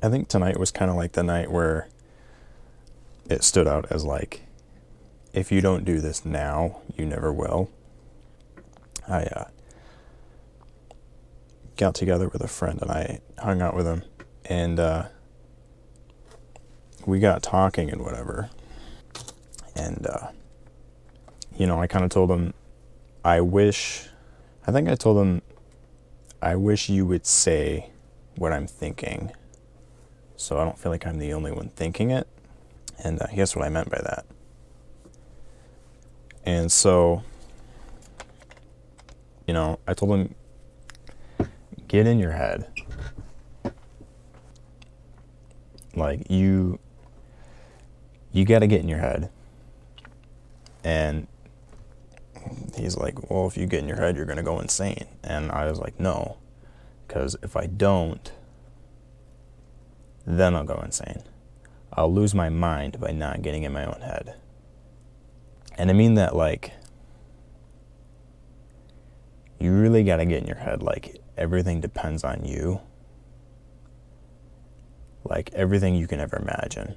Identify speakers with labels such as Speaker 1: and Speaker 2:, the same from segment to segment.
Speaker 1: I think tonight was kind of like the night where it stood out as like, if you don't do this now, you never will. I got together with a friend and I hung out with him, and we got talking and whatever. And, I kind of told him, I think I told him, I wish you would say what I'm thinking so I don't feel like I'm the only one thinking it. And guess what I meant by that. And so, I told him, get in your head. Like, you got to get in your head. And he's like, well, if you get in your head, you're going to go insane. And I was like, no, because if I don't, then I'll go insane. I'll lose my mind by not getting in my own head. And I mean that, like, you really got to get in your head, like, everything depends on you. Like, everything you can ever imagine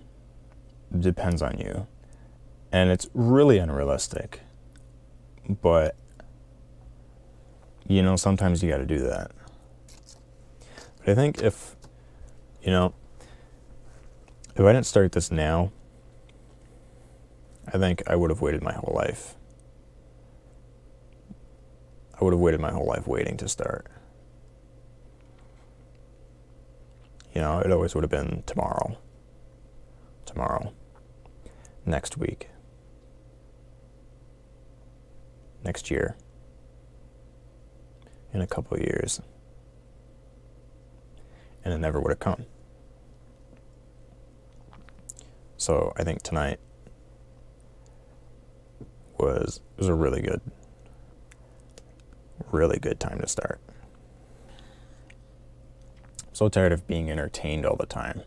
Speaker 1: depends on you. And it's really unrealistic. But, sometimes you got to do that. But I think if I didn't start this now, I think I would have waited my whole life. I would have waited my whole life waiting to start. It always would have been tomorrow, next week, next year, in a couple of years. And it never would have come. So I think tonight was a really good time to start. I'm so tired of being entertained all the time.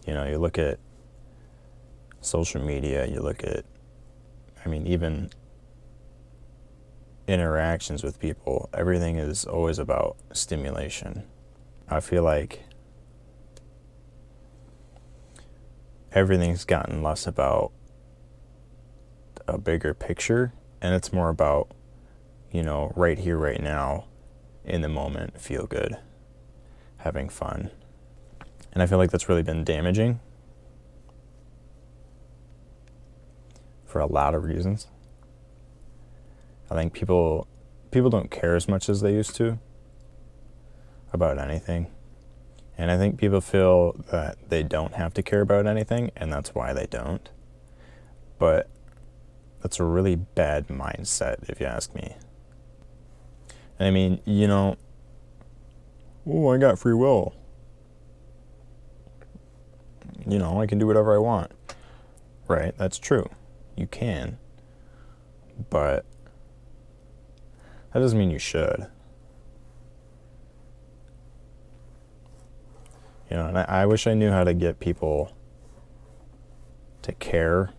Speaker 1: You look at social media, you look at, even interactions with people, everything is always about stimulation. I feel like everything's gotten less about a bigger picture, and it's more about, right here, right now, in the moment, feel good, having fun. And I feel like that's really been damaging for a lot of reasons. I think people don't care as much as they used to about anything. And I think people feel that they don't have to care about anything, and that's why they don't. But that's a really bad mindset, if you ask me. And I got free will. I can do whatever I want. Right, that's true. You can. But that doesn't mean you should. And I wish I knew how to get people to care,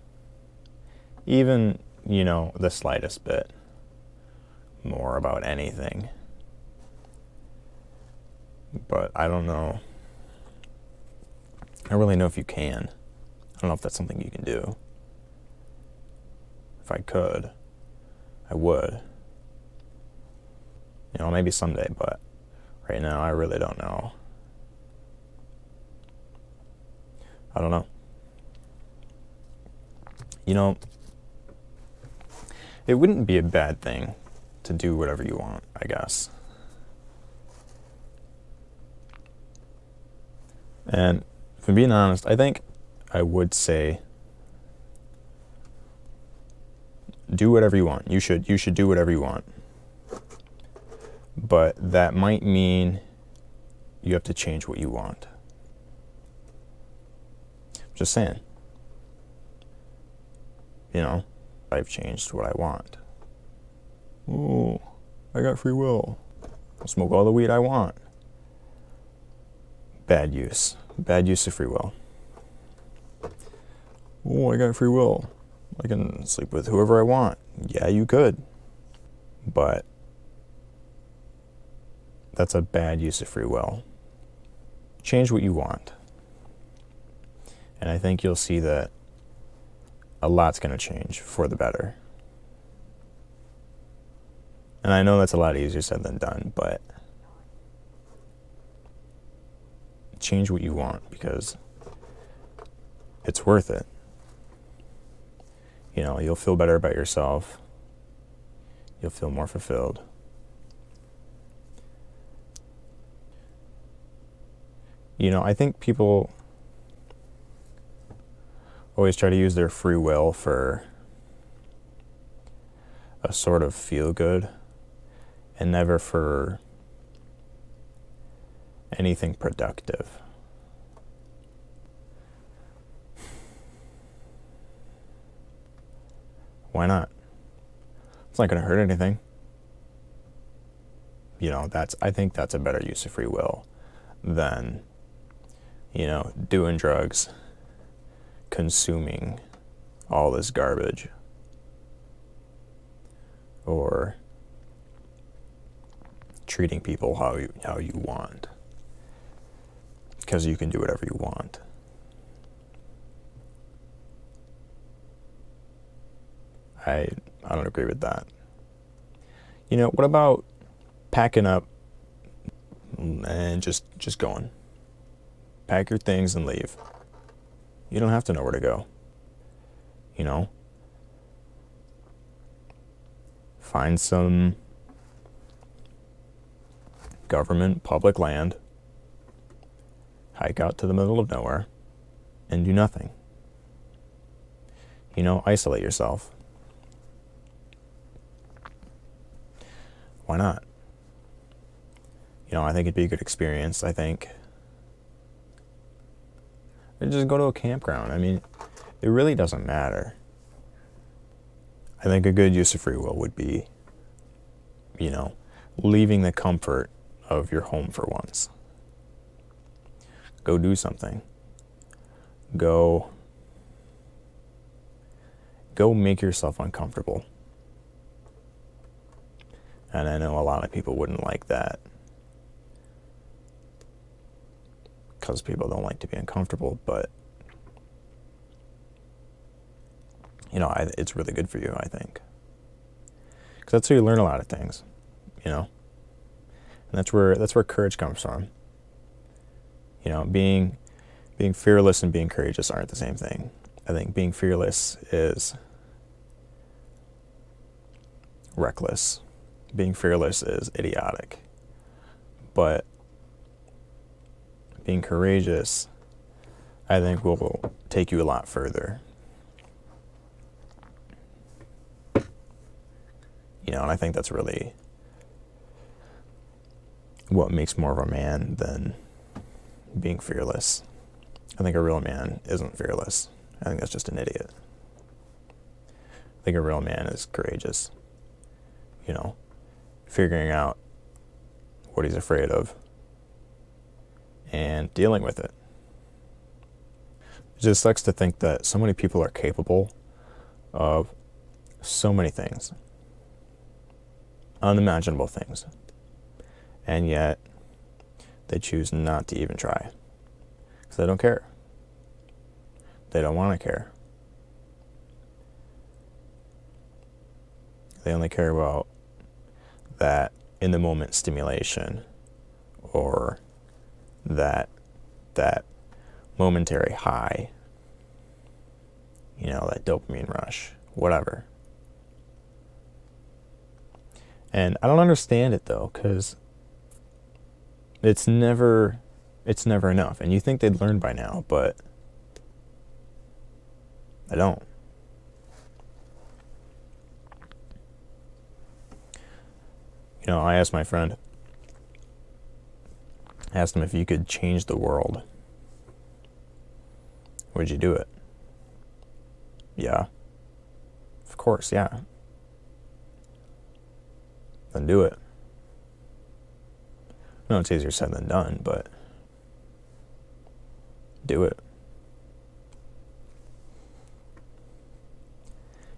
Speaker 1: even, the slightest bit more about anything. But I don't know. I don't really know if you can. I don't know if that's something you can do. If I could, I would. Maybe someday, but right now I really don't know. I don't know. It wouldn't be a bad thing to do whatever you want, I guess. And if I'm being honest, I think I would say do whatever you want. You should do whatever you want. But that might mean you have to change what you want. Just saying. I've changed what I want. Ooh, I got free will. I'll smoke all the weed I want. Bad use of free will. Oh, I got free will. I can sleep with whoever I want. Yeah, you could. But that's a bad use of free will. change what you want. And I think you'll see that a lot's going to change for the better. And I know that's a lot easier said than done, but change what you want because it's worth it. You know, you'll feel better about yourself. You'll feel more fulfilled. You know, I think people always try to use their free will for a sort of feel good and never for anything productive. Why not? It's not going to hurt anything. You know, I think that's a better use of free will than, you know, doing drugs, consuming all this garbage, or treating people how you want, because you can do whatever you want. I don't agree with that. You know, what about packing up and just going? Pack your things and leave. You don't have to know where to go. You know? Find some government public land, hike out to the middle of nowhere, and do nothing. You know, isolate yourself. Why not? You know, I think it'd be a good experience. I think just go to a campground. I mean, it really doesn't matter. I think a good use of free will would be, you know, leaving the comfort of your home for once. Go do something. Go make yourself uncomfortable. And I know a lot of people wouldn't like that, because people don't like to be uncomfortable, but you know, it's really good for you, I think, because that's how you learn a lot of things, you know, and that's where courage comes from. You know, being fearless and being courageous aren't the same thing. I think being fearless is reckless. Being fearless is idiotic. But being courageous, I think, will take you a lot further. You know, and I think that's really what makes more of a man than being fearless. I think a real man isn't fearless. I think that's just an idiot. I think a real man is courageous. You know, figuring out what he's afraid of and dealing with it. It just sucks to think that so many people are capable of so many things, unimaginable things, and yet they choose not to even try because they don't care. They don't want to care. They only care about that in the moment stimulation, or that momentary high, you know, that dopamine rush, whatever. And I don't understand it though, because it's never enough. And you think they'd learn by now, but they don't. You know, I asked my friend, asked him if you could change the world, would you do it? Yeah. Of course, yeah. Then do it. I know it's easier said than done, but do it.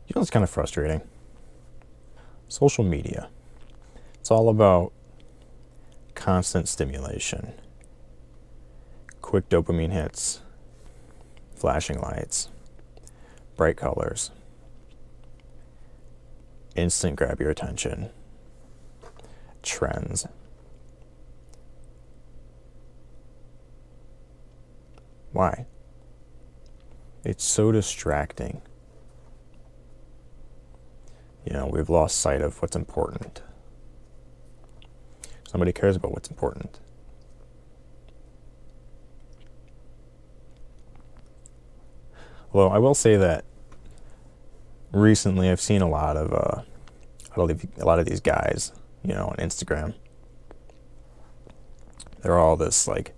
Speaker 1: You know, it's kind of frustrating. Social media. It's all about constant stimulation. quick dopamine hits, flashing lights, bright colors, instant grab your attention, trends. Why? It's so distracting. You know, we've lost sight of what's important. Somebody cares about what's important. Although I will say that recently I've seen a lot of these guys, you know, on Instagram. They're all this like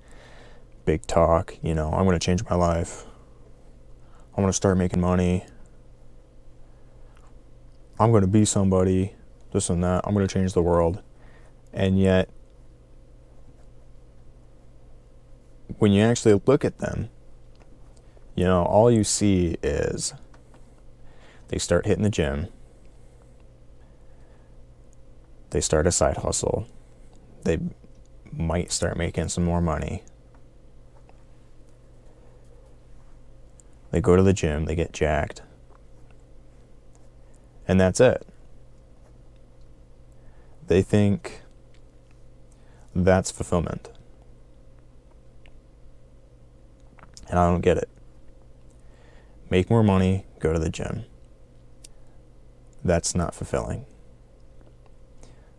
Speaker 1: big talk, you know, I'm going to change my life. I'm going to start making money. I'm going to be somebody, this and that. I'm going to change the world. And yet, when you actually look at them, you know, all you see is they start hitting the gym. They start a side hustle. They might start making some more money. They go to the gym, they get jacked. And that's it. They think that's fulfillment. And I don't get it. Make more money, go to the gym. That's not fulfilling.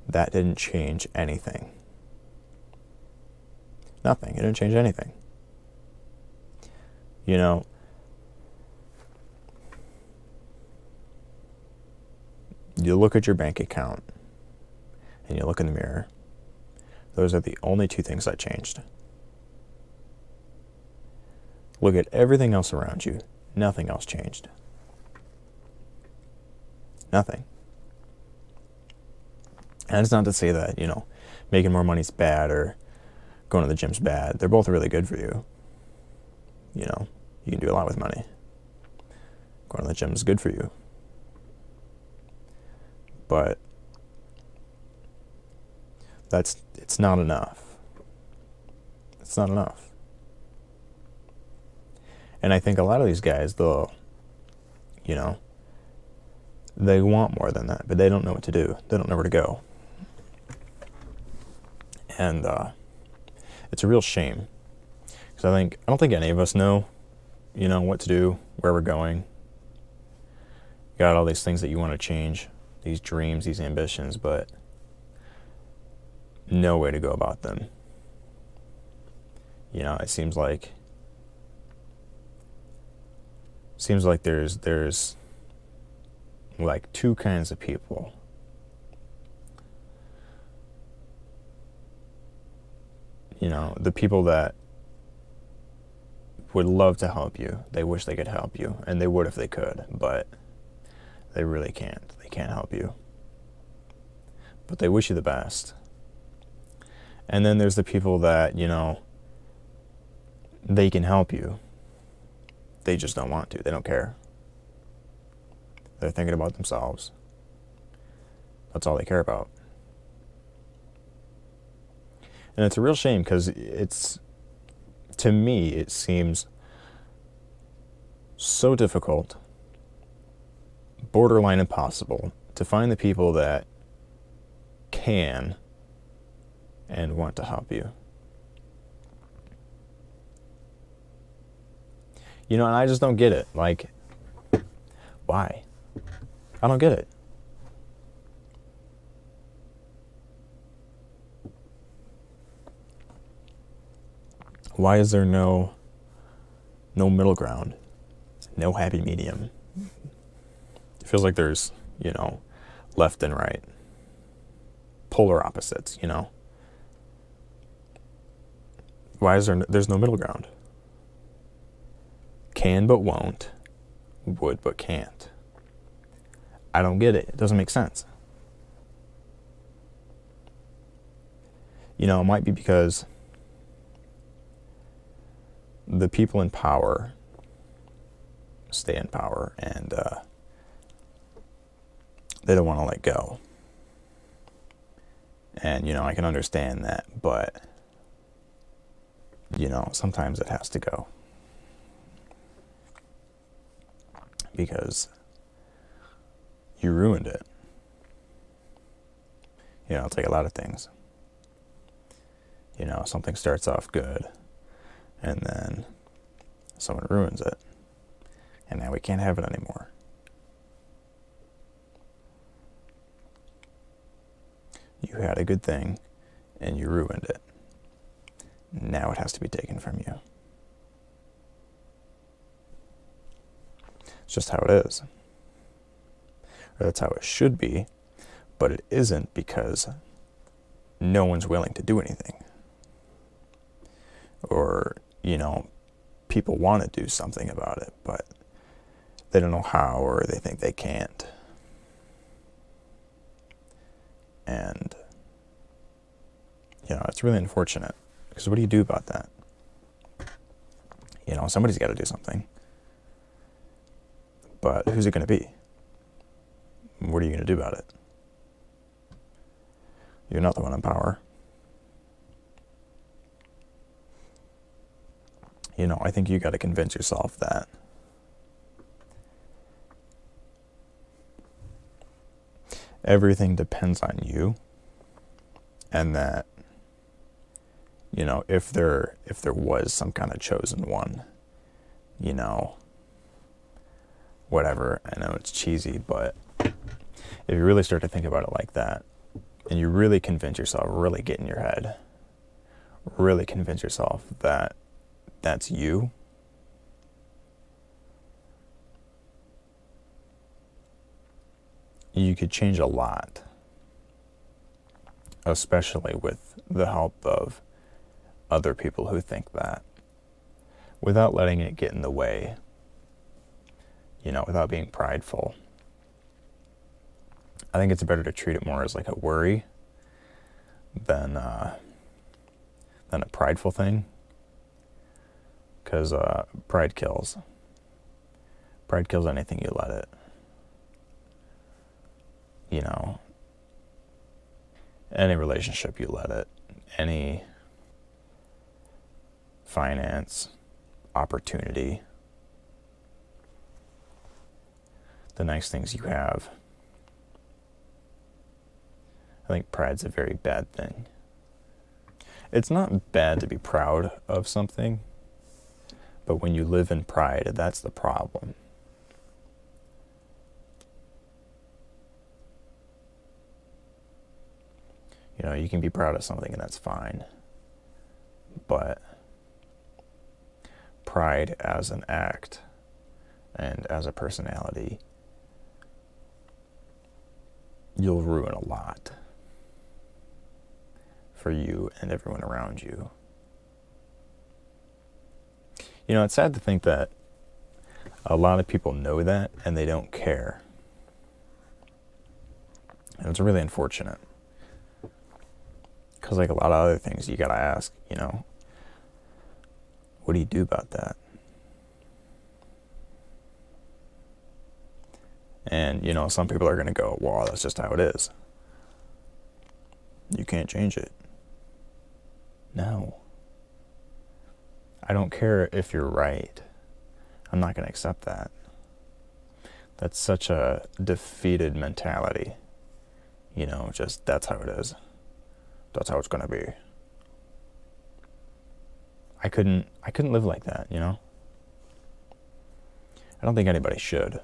Speaker 1: That didn't change anything. Nothing. It didn't change anything. You know, you look at your bank account and you look in the mirror. Those are the only two things that changed. Look at everything else around you. Nothing else changed. Nothing. And it's not to say that, you know, making more money is bad or going to the gym's bad. They're both really good for you. You know, you can do a lot with money. Going to the gym is good for you. But it's not enough. It's not enough. And I think a lot of these guys, they'll, you know, they want more than that, but they don't know what to do. They don't know where to go. And it's a real shame. Because I don't think any of us know, you know, what to do, where we're going. You got all these things that you want to change, these dreams, these ambitions, but no way to go about them. You know, it seems like there's like two kinds of people. You know, the people that would love to help you. They wish they could help you, and they would if they could, but they really can't. They can't help you. But they wish you the best. And then there's the people that, you know, they can help you. They just don't want to. They don't care. They're thinking about themselves. That's all they care about. And it's a real shame because to me, it seems so difficult, borderline impossible, to find the people that can and want to help you. You know, and I just don't get it. Like, why? I don't get it. Why is there no middle ground? No happy medium? It feels like there's, you know, left and right. Polar opposites, you know? Why is there's no middle ground? Can but won't, would but can't. I don't get it. It doesn't make sense. You know, it might be because the people in power stay in power and they don't want to let go. And, you know, I can understand that, but sometimes it has to go. Because you ruined it. It's like a lot of things. Something starts off good, and then someone ruins it, and now we can't have it anymore. You had a good thing, and you ruined it. Now it has to be taken from you. It's just how it is. Or that's how it should be, but it isn't because no one's willing to do anything. Or, people want to do something about it, but they don't know how, or they think they can't. And, it's really unfortunate, because what do you do about that? Somebody's got to do something. But who's it going to be? What are you going to do about it? You're not the one in power. I think you got to convince yourself that everything depends on you, and that if there was some kind of chosen one, whatever. I know it's cheesy, but if you really start to think about it like that, and you really convince yourself, really get in your head, really convince yourself that that's you, you could change a lot, especially with the help of other people who think that, without letting it get in the way, without being prideful. I think it's better to treat it more as like a worry than a prideful thing, because pride kills. Pride kills anything you let it. Any relationship you let it, any finance, opportunity, the nice things you have. I think pride's a very bad thing. It's not bad to be proud of something, but when you live in pride, that's the problem. You can be proud of something and that's fine, but pride as an act and as a personality, you'll ruin a lot for you and everyone around you. It's sad to think that a lot of people know that and they don't care. And it's really unfortunate. Because like a lot of other things, you gotta ask, what do you do about that? And, some people are gonna go, well, that's just how it is. You can't change it. No. I don't care if you're right. I'm not gonna accept that. That's such a defeated mentality. Just that's how it is. That's how it's gonna be. I couldn't live like that, I don't think anybody should.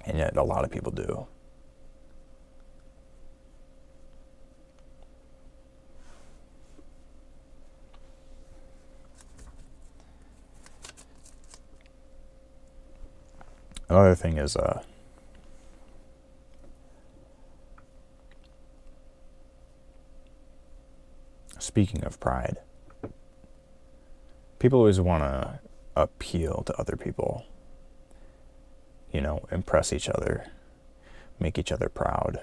Speaker 1: And yet a lot of people do. Another thing is speaking of pride, people always want to appeal to other people, impress each other, make each other proud.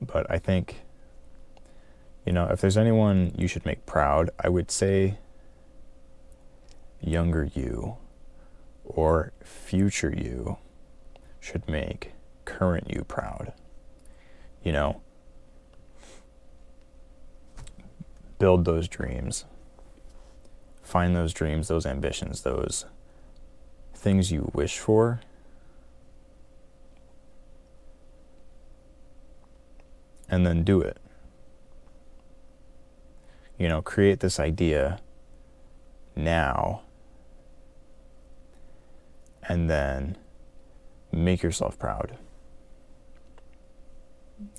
Speaker 1: But I think, if there's anyone you should make proud, I would say younger you or future you should make current you proud. build those dreams. Find those dreams, those ambitions, those things you wish for. And then do it. You know, create this idea now, and then make yourself proud.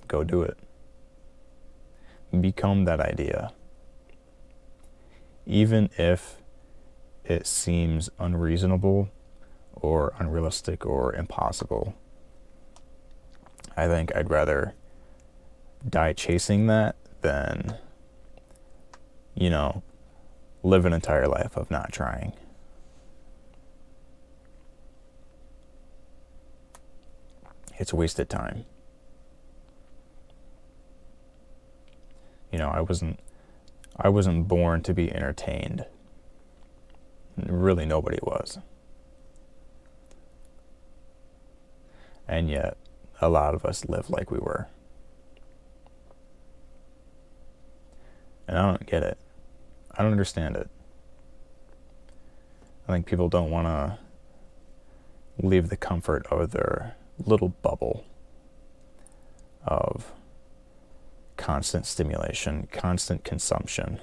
Speaker 1: Go do it. Become that idea. Even if it seems unreasonable or unrealistic or impossible, I think I'd rather die chasing that than, you know, live an entire life of not trying. It's wasted time. You know, I wasn't born to be entertained. Really, nobody was. And yet, a lot of us live like we were. And I don't get it. I don't understand it. I think people don't want to leave the comfort of their little bubble of constant stimulation, constant consumption.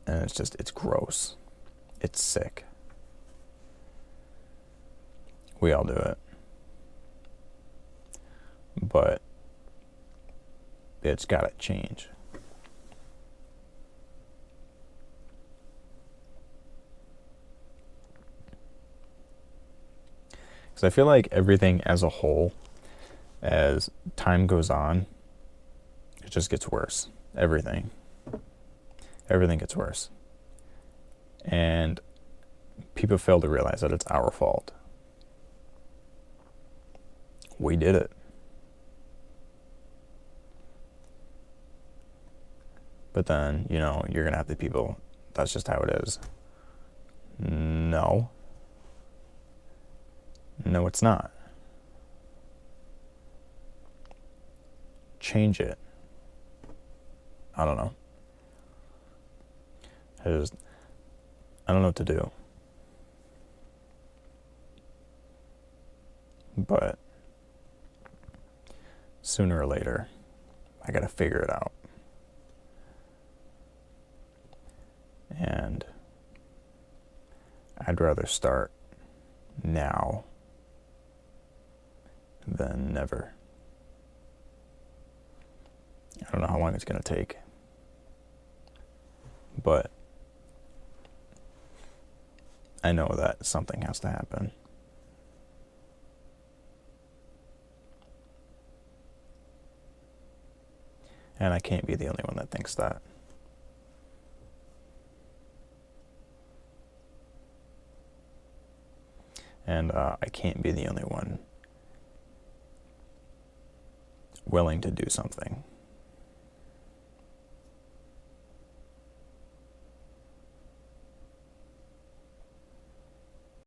Speaker 1: And it's gross. It's sick. We all do it. But it's gotta change. Because I feel like everything as a whole, as time goes on, it just gets worse. Everything gets worse. And people fail to realize that it's our fault. We did it. But then, you know, you're going to have the people, that's just how it is. No. No, it's not. Change it. I don't know. I don't know what to do. But sooner or later, I gotta figure it out. And I'd rather start now than never. I don't know how long it's going to take, but I know that something has to happen. And I can't be the only one that thinks that. And I can't be the only one willing to do something.